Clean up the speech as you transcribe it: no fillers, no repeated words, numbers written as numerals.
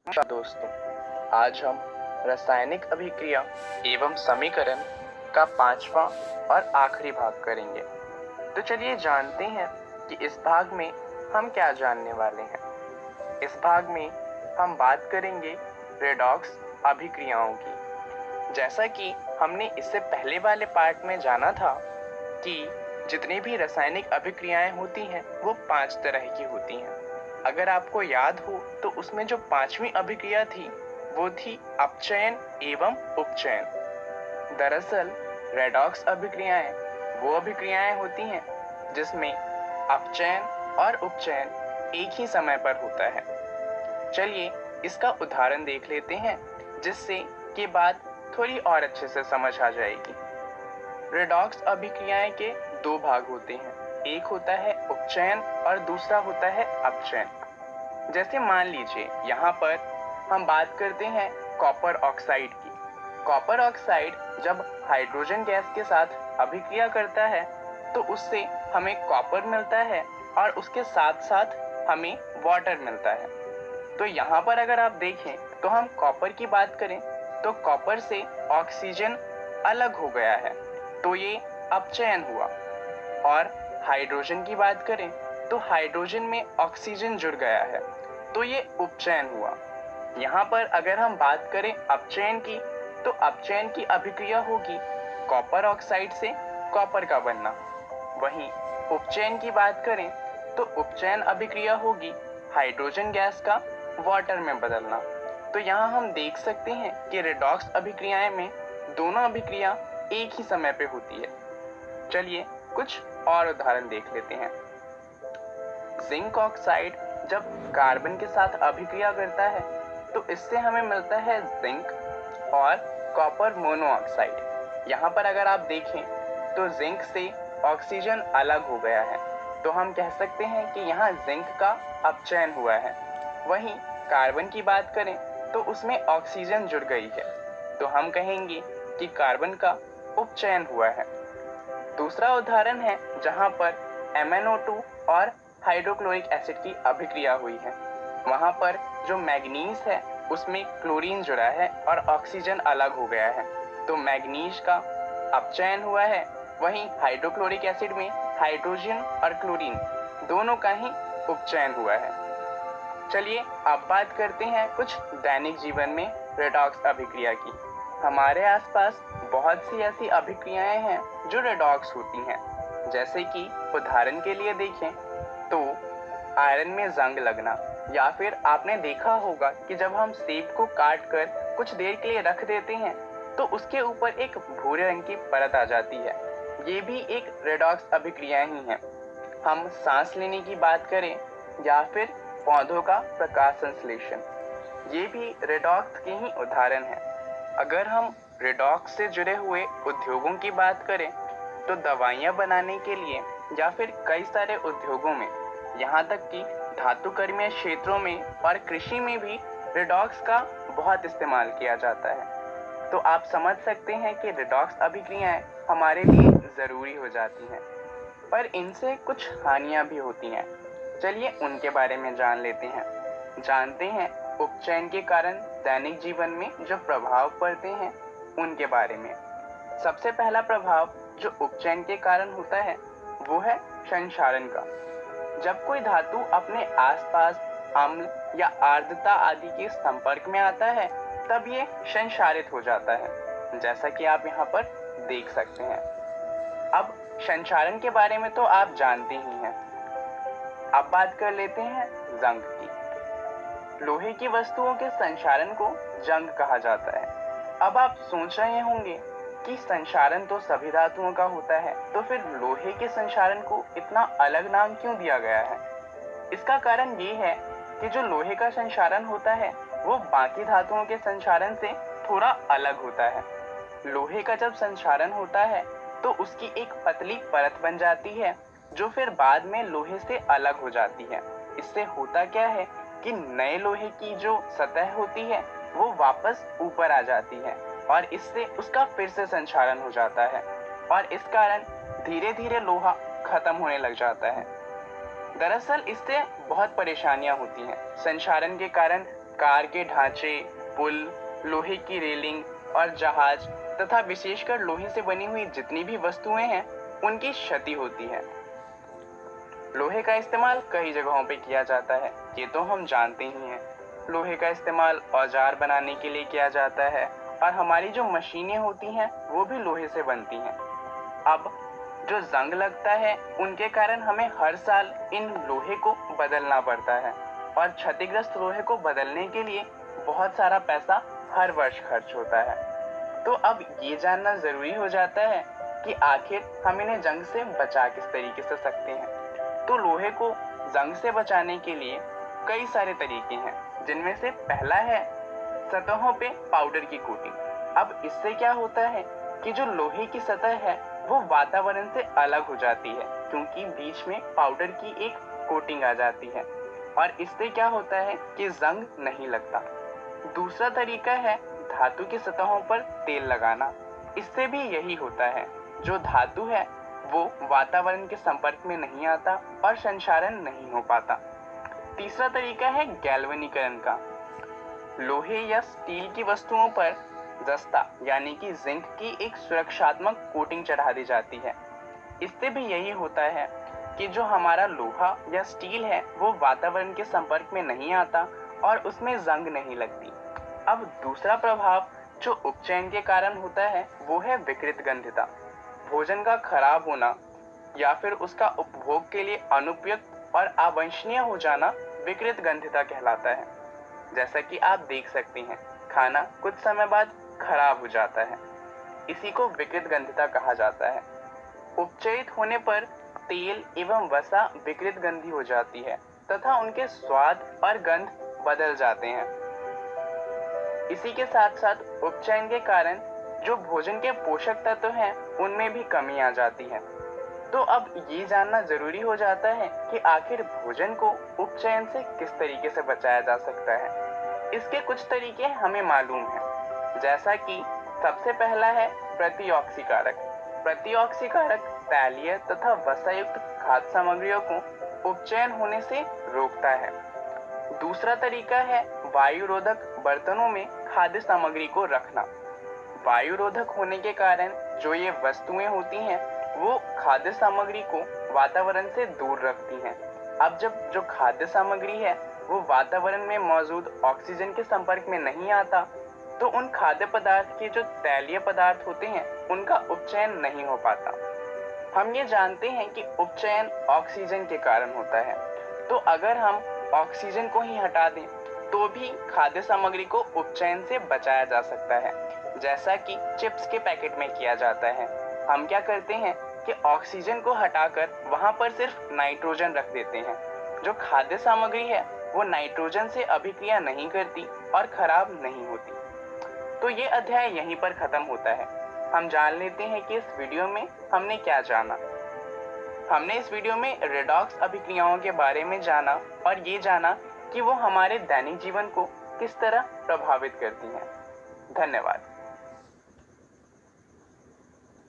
नमस्कार दोस्तों, आज हम रासायनिक अभिक्रिया एवं समीकरण का पांचवा और आखिरी भाग करेंगे। तो चलिए जानते हैं कि इस भाग में हम क्या जानने वाले हैं। इस भाग में हम बात करेंगे रेडॉक्स अभिक्रियाओं की। जैसा कि हमने इससे पहले वाले पार्ट में जाना था कि जितनी भी रासायनिक अभिक्रियाएं होती हैं वो 5 तरह की होती हैं। अगर आपको याद हो तो उसमें जो 5वीं अभिक्रिया थी वो थी अपचयन एवं उपचयन। दरअसल रेडॉक्स अभिक्रियाएं वो अभिक्रियाएं होती हैं जिसमें अपचयन और उपचयन एक ही समय पर होता है। चलिए इसका उदाहरण देख लेते हैं जिससे कि बात थोड़ी और अच्छे से समझ आ जाएगी। रेडॉक्स अभिक्रियाएं के दो भाग होते हैं, एक होता है उपचयन और दूसरा होता है अपचयन। जैसे मान लीजिए यहाँ पर हम बात करते हैं कॉपर ऑक्साइड की। कॉपर ऑक्साइड जब हाइड्रोजन गैस के साथ अभिक्रिया करता है तो उससे हमें कॉपर मिलता है और उसके साथ साथ हमें वाटर मिलता है। तो यहाँ पर अगर आप देखें तो हम कॉपर की बात करें तो कॉपर से ऑक्सीजन अलग हो गया है, तो ये अपचयन हुआ। और हाइड्रोजन की बात करें तो हाइड्रोजन में ऑक्सीजन जुड़ गया है, तो ये उपचयन हुआ। यहाँ पर अगर हम बात करें अपचयन की तो अपचयन की अभिक्रिया होगी कॉपर ऑक्साइड से कॉपर का बनना। वहीं उपचयन की बात करें तो उपचयन अभिक्रिया होगी हाइड्रोजन गैस का वाटर में बदलना। तो यहाँ हम देख सकते हैं कि रेडॉक्स अभिक्रियाएं में दोनों अभिक्रिया एक ही समय पे होती है। चलिए कुछ और उदाहरण देख लेते हैं। जिंक ऑक्साइड जब कार्बन के साथ अभिक्रिया करता है तो इससे हमें मिलता है जिंक और कॉपर मोनोऑक्साइड। यहाँ पर अगर आप देखें तो जिंक से ऑक्सीजन अलग हो गया है, तो हम कह सकते हैं कि यहाँ जिंक का अपचयन हुआ है। वहीं कार्बन की बात करें तो उसमें ऑक्सीजन जुड़ गई है, तो हम कहेंगे कि कार्बन का उपचयन हुआ है। दूसरा उदाहरण है जहाँ पर MnO2 और हाइड्रोक्लोरिक एसिड की अभिक्रिया हुई है। वहाँ पर जो मैग्नीज है उसमें क्लोरीन जुड़ा है और ऑक्सीजन अलग हो गया है, तो मैग्नीज का अपचयन हुआ है। वहीं हाइड्रोक्लोरिक एसिड में हाइड्रोजन और क्लोरीन दोनों का ही उपचयन हुआ है। चलिए अब बात करते हैं कुछ दैनिक जीवन में रेडॉक्स अभिक्रिया की। हमारे आसपास बहुत सी ऐसी अभिक्रियाएं हैं जो रेडॉक्स होती हैं। जैसे कि उदाहरण के लिए देखें तो आयरन में जंग लगना, या फिर आपने देखा होगा कि जब हम सेब को काट कर कुछ देर के लिए रख देते हैं तो उसके ऊपर एक भूरे रंग की परत आ जाती है, ये भी एक रेडॉक्स अभिक्रिया ही है। हम सांस लेने की बात करें या फिर पौधों का प्रकाश संश्लेषण, ये भी रेडॉक्स के ही उदाहरण हैं। अगर हम रेडॉक्स से जुड़े हुए उद्योगों की बात करें तो दवाइयाँ बनाने के लिए या फिर कई सारे उद्योगों में, यहाँ तक कि धातुकर्मीय क्षेत्रों में और कृषि में भी रेडॉक्स का बहुत इस्तेमाल किया जाता है। तो आप समझ सकते हैं कि रेडॉक्स अभिक्रियाएं हमारे लिए ज़रूरी हो जाती हैं, पर इनसे कुछ हानियां भी होती हैं। चलिए उनके बारे में जान लेते हैं। जानते हैं उपचयन के कारण दैनिक जीवन में जो प्रभाव पड़ते हैं उनके बारे में। सबसे पहला प्रभाव जो उपचयन के कारण होता है वो है संक्षारण का। जब कोई धातु अपने आसपास अम्ल या आर्द्रता आदि के संपर्क में आता है तब ये संक्षारित हो जाता है, जैसा कि आप यहाँ पर देख सकते हैं। अब संक्षारण के बारे में तो आप जानते ही हैं। अब बात कर लेते हैं जंग की। लोहे की वस्तुओं के संक्षारण को जंग कहा जाता है। अब आप सोच रहे होंगे कि संक्षारण तो सभी धातुओं का होता है, तो फिर लोहे के संक्षारण को इतना अलग नाम क्यों दिया गया है? इसका कारण ये है कि जो लोहे का संक्षारण होता है वो बाकी धातुओं के संक्षारण से थोड़ा अलग होता है। लोहे का जब संक्षारण होता है तो उसकी एक पतली परत बन जाती है जो फिर बाद में लोहे से अलग हो जाती है। इससे होता क्या है कि नए लोहे की जो सतह होती है वो वापस ऊपर आ जाती है और इससे उसका फिर से संक्षारण हो जाता है और इस कारण धीरे धीरे लोहा खत्म होने लग जाता है। दरअसल इससे बहुत परेशानियां होती हैं। संक्षारण के कारण कार के ढांचे, पुल, लोहे की रेलिंग और जहाज तथा विशेषकर लोहे से बनी हुई जितनी भी वस्तुएं हैं उनकी क्षति होती है। लोहे का इस्तेमाल कई जगहों पे किया जाता है, ये तो हम जानते ही हैं। लोहे का इस्तेमाल औजार बनाने के लिए किया जाता है और हमारी जो मशीनें होती हैं वो भी लोहे से बनती हैं। अब जो जंग लगता है उनके कारण हमें हर साल इन लोहे को बदलना पड़ता है और क्षतिग्रस्त लोहे को बदलने के लिए बहुत सारा पैसा हर वर्ष खर्च होता है। तो अब ये जानना जरूरी हो जाता है कि आखिर हम इन्हें जंग से बचा किस तरीके से सकते हैं। तो लोहे को जंग से बचाने के लिए कई सारे तरीके हैं, जिनमें से पहला है सतहों पे पाउडर की कोटिंग। अब इससे क्या होता है कि जो लोहे की सतह है वो वातावरण से अलग हो जाती है, क्योंकि बीच में पाउडर की एक कोटिंग आ जाती है और इससे क्या होता है कि जंग नहीं लगता। दूसरा तरीका है धातु की सतहों पर तेल लगाना। इससे भी यही होता है, जो धातु है वो वातावरण के संपर्क में नहीं आता और संक्षारण नहीं हो पाता। तीसरा तरीका है गैल्वेनीकरण का। लोहे या स्टील की वस्तुओं पर जस्ता यानी कि जिंक की एक सुरक्षात्मक कोटिंग चढ़ा दी जाती है। इससे भी यही होता है कि जो हमारा लोहा या स्टील है वो वातावरण के संपर्क में नहीं आता और उसमें जंग नहीं लगती। अब दूसरा प्रभाव जो उपचयन के कारण होता है वो है विकृत गंधिता। भोजन का खराब होना या फिर उसका उपभोग के लिए अनुपयुक्त और अवांछनीय हो जाना विकृत गंधिता कहलाता है। जैसा कि आप देख सकते हैं, खाना कुछ समय बाद खराब हो जाता है, इसी को विकृत गंधिता कहा जाता है। उपचयित होने पर तेल एवं वसा विकृत गंधी हो जाती है तथा उनके स्वाद और गंध बदल जाते हैं। इसी के साथ साथ उपचयन के कारण जो भोजन के पोषक तत्व हैं उनमें भी कमी आ जाती है। तो अब ये जानना जरूरी हो जाता है कि आखिर भोजन को उपचयन से किस तरीके से बचाया जा सकता है। इसके कुछ तरीके हमें मालूम हैं, जैसा कि सबसे पहला है प्रतिऑक्सीकारक। प्रतिऑक्सीकारक तैलीय तथा वसायुक्त खाद्य सामग्रियों को उपचयन होने से रोकता है। दूसरा तरीका है वायुरोधक बर्तनों में खाद्य सामग्री को रखना। वायुरोधक होने के कारण जो ये वस्तुएं होती हैं वो खाद्य सामग्री को वातावरण से दूर रखती हैं। अब जब जो खाद्य सामग्री है वो वातावरण में मौजूद ऑक्सीजन के संपर्क में नहीं आता तो उन खाद्य पदार्थ के जो तैलीय पदार्थ होते हैं उनका उपचयन नहीं हो पाता। हम ये जानते हैं कि उपचयन ऑक्सीजन के कारण होता है, तो अगर हम ऑक्सीजन को ही हटा दें तो भी खाद्य सामग्री को उपचयन से बचाया जा सकता है, जैसा कि चिप्स के पैकेट में किया जाता है। हम क्या करते हैं कि ऑक्सीजन को हटाकर वहां पर सिर्फ नाइट्रोजन रख देते हैं। जो खाद्य सामग्री है वो नाइट्रोजन से अभिक्रिया नहीं करती और खराब नहीं होती। तो ये अध्याय यहीं पर खत्म होता है। हम जान लेते हैं कि इस वीडियो में हमने क्या जाना। हमने इस वीडियो में रेडॉक्स अभिक्रियाओं के बारे में जाना और ये जाना कि वो हमारे दैनिक जीवन को किस तरह प्रभावित करती हैं। धन्यवाद।